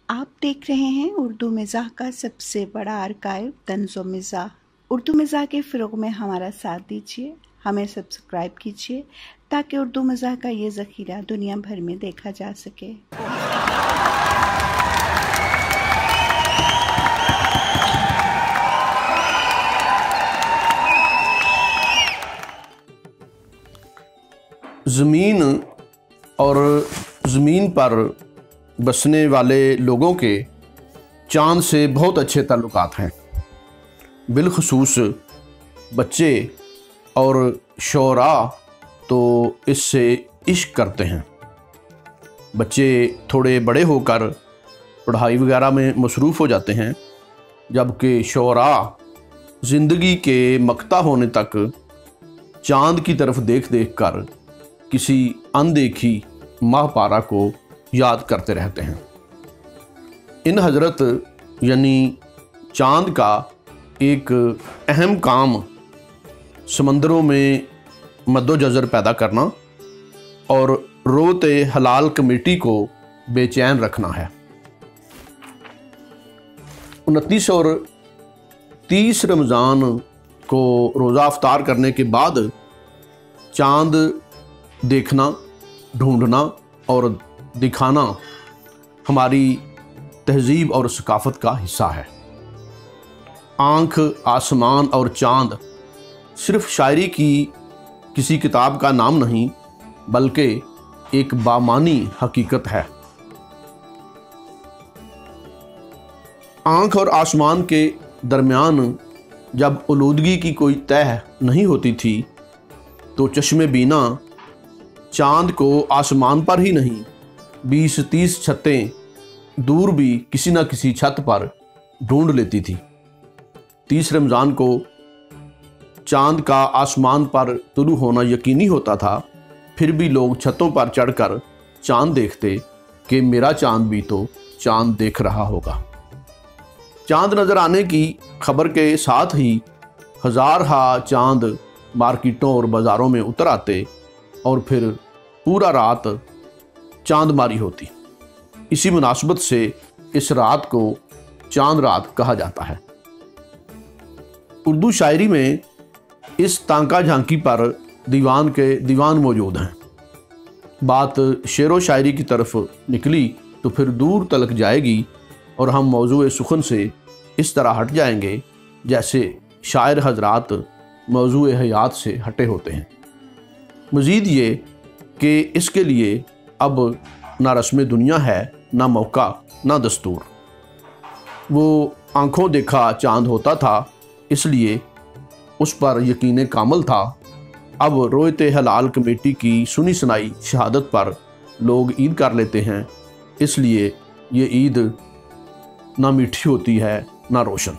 आप देख रहे हैं उर्दू मिज़ाह का सबसे बड़ा आर्काइव तंज़ो मिज़ाह। उर्दू मिज़ाह के फ़रोग़ में हमारा साथ दीजिए, हमें सब्सक्राइब कीजिए ताकि उर्दू मिज़ाह का ये ज़ख़ीरा दुनिया भर में देखा जा सके। ज़मीन और ज़मीन पर बसने वाले लोगों के चाँद से बहुत अच्छे ताल्लुकात हैं। बिलखुसूस बच्चे और शोरा तो इससे इश्क करते हैं। बच्चे थोड़े बड़े होकर पढ़ाई वगैरह में मसरूफ़ हो जाते हैं, जबकि शोरा ज़िंदगी के मकता होने तक चाँद की तरफ देख देख कर किसी अनदेखी माह पारा को याद करते रहते हैं। इन हज़रत यानी चाँद का एक अहम काम समंदरों में मद्दोजज़र पैदा करना और रोते हलाल कमेटी को बेचैन रखना है। 29 और 30 रमज़ान को रोज़ा अफ्तार करने के बाद चाँद देखना, ढूंढना और दिखाना हमारी तहज़ीब और सकाफ़त का हिस्सा है। आँख, आसमान और चाँद सिर्फ़ शायरी की किसी किताब का नाम नहीं, बल्कि एक बामानी हकीकत है। आँख और आसमान के दरमियान जब आलूदगी की कोई तह नहीं होती थी, तो चश्मे बीना चाँद को आसमान पर ही नहीं 20-30 छतें दूर भी किसी न किसी छत पर ढूंढ लेती थी। 30 रमज़ान को चाँद का आसमान पर तुलू होना यकीनी होता था, फिर भी लोग छतों पर चढ़कर चाँद देखते कि मेरा चाँद भी तो चाँद देख रहा होगा। चाँद नज़र आने की खबर के साथ ही हज़ार चाँद मार्केटों और बाज़ारों में उतर आते और फिर पूरा रात चाँदमारी होती। इसी मुनासबत से इस रात को चाँद रात कहा जाता है। उर्दू शायरी में इस तांका झांकी पर दीवान के दीवान मौजूद हैं। बात शेर व शायरी की तरफ निकली तो फिर दूर तलक जाएगी और हम मौजूए सुखन से इस तरह हट जाएंगे जैसे शायर हजरात मौजूए हयात से हटे होते हैं। मज़ीद ये कि इसके लिए अब ना रस्म दुनिया है, ना मौका, ना दस्तूर। वो आँखों देखा चाँद होता था, इसलिए उस पर यकीन कामल था। अब रोयते हलाल कमेटी की सुनी सुनाई शहादत पर लोग ईद कर लेते हैं, इसलिए ये ईद ना मीठी होती है ना रोशन।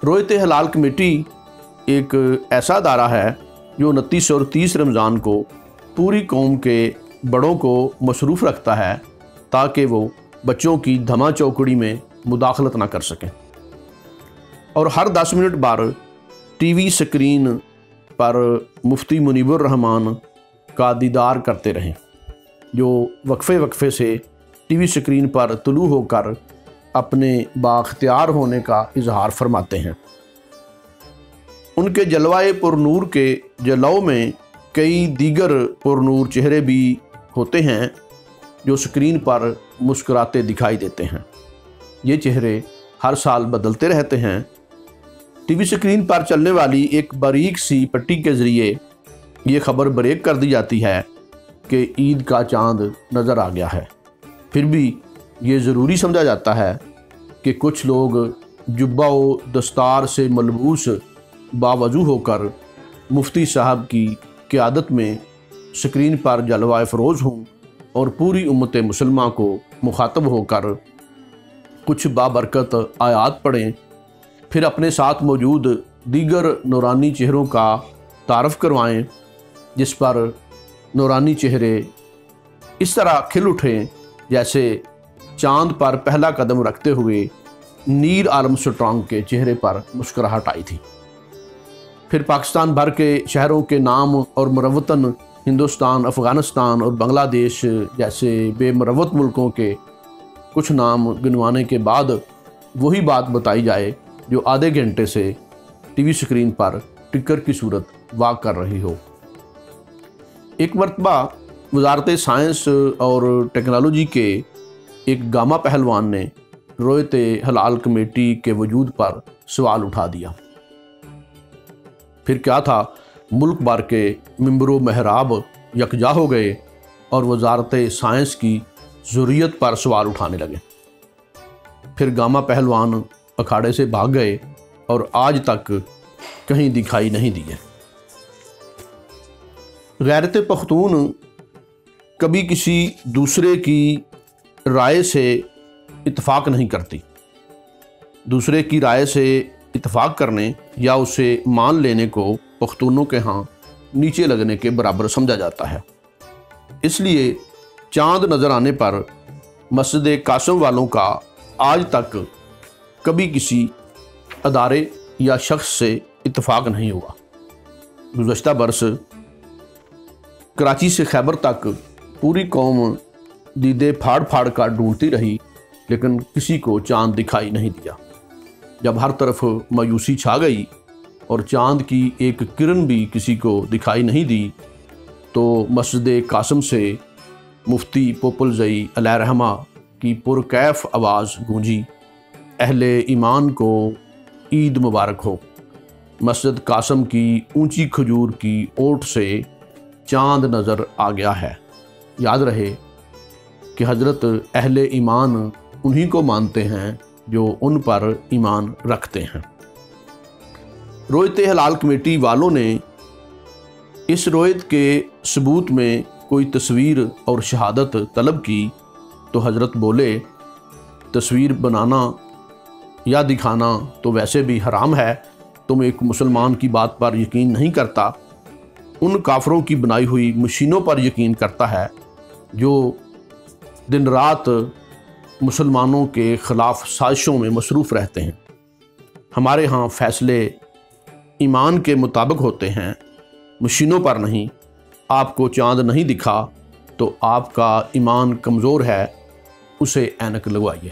रोयते हलाल कमेटी एक ऐसा अदारा है जो 29 और 30 रमज़ान को पूरी कौम के बड़ों को मसरूफ़ रखता है ताकि वो बच्चों की धमा चौकड़ी में मुदाखलत ना कर सकें, और हर 10 मिनट बार टीवी स्क्रीन पर मुफ्ती मुनीबुर रहमान का दीदार करते रहें, जो वक्फे वक्फे से टीवी स्क्रीन पर तुलू होकर अपने बाख्तियार होने का इजहार फरमाते हैं। उनके जलवाए पुरनूर के जलाओ में कई दीगर पुरनूर चेहरे भी होते हैं जो स्क्रीन पर मुस्कुराते दिखाई देते हैं। ये चेहरे हर साल बदलते रहते हैं। टीवी स्क्रीन पर चलने वाली एक बारीक सी पट्टी के ज़रिए ये खबर ब्रेक कर दी जाती है कि ईद का चाँद नज़र आ गया है। फिर भी ये ज़रूरी समझा जाता है कि कुछ लोग जुब्बा व दस्तार से मलबूस बावजू होकर मुफ्ती साहब की क़यादत में स्क्रीन पर जलवाए फ़रोज़ हों और पूरी उम्मत मुसलमान को मुखातब होकर कुछ बाबरकत आयात पढ़ें, फिर अपने साथ मौजूद दीगर नूरानी चेहरों का तारफ़ करवाएं, जिस पर नूरानी चेहरे इस तरह खिल उठें जैसे चाँद पर पहला कदम रखते हुए नीर आलम स्ट्रॉन्ग के चेहरे पर मुस्कुराहट आई थी। फिर पाकिस्तान भर के शहरों के नाम और मुरवतन हिंदुस्तान, अफ़गानिस्तान और बांग्लादेश जैसे बेमुरवत मुल्कों के कुछ नाम गिनवाने के बाद वही बात बताई जाए जो आधे घंटे से टीवी स्क्रीन पर टिकर की सूरत वाक़ कर रही हो। एक मरतबा वजारत साइंस और टेक्नोलॉजी के एक गामा पहलवान ने रोयत हलाल कमेटी के वजूद पर सवाल उठा दिया। फिर क्या था, मुल्क भर के मिंबरो महराब यकजा हो गए और वजारत साइंस की ज़रूरियत पर सवाल उठाने लगे। फिर गामा पहलवान अखाड़े से भाग गए और आज तक कहीं दिखाई नहीं दिए। गैरत पख्तून कभी किसी दूसरे की राय से इत्तफाक नहीं करती। दूसरे की राय से इत्तफाक करने या उसे मान लेने को पख्तूनों के यहाँ नीचे लगने के बराबर समझा जाता है। इसलिए चांद नज़र आने पर मस्जिद कासम वालों का आज तक कभी किसी अदारे या शख्स से इत्तफाक नहीं हुआ। गुज़श्ता बरस कराची से खैबर तक पूरी कौम दीदे फाड़ फाड़ कर ढूंढती रही, लेकिन किसी को चांद दिखाई नहीं दिया। जब हर तरफ मायूसी छा गई और चांद की एक किरण भी किसी को दिखाई नहीं दी, तो मस्जिद कासम से मुफ्ती पोपलजई अलैहिर्रहमा की पुरकैफ आवाज़ गूंजी, अहले ईमान को ईद मुबारक हो। मस्जिद कासम की ऊंची खजूर की ओट से चांद नज़र आ गया है। याद रहे कि हज़रत अहले ईमान उन्हीं को मानते हैं जो उन पर ईमान रखते हैं। रोयत हलाल कमेटी वालों ने इस रोयत के सबूत में कोई तस्वीर और शहादत तलब की तो हज़रत बोले, तस्वीर बनाना या दिखाना तो वैसे भी हराम है। तुम एक मुसलमान की बात पर यकीन नहीं करता, उन काफरों की बनाई हुई मशीनों पर यकीन करता है जो दिन रात मुसलमानों के ख़िलाफ़ साजिशों में मसरूफ़ रहते हैं। हमारे यहाँ फ़ैसले ईमान के मुताबिक होते हैं, मशीनों पर नहीं। आपको चाँद नहीं दिखा तो आपका ईमान कमज़ोर है, उसे ऐनक लगवाइए।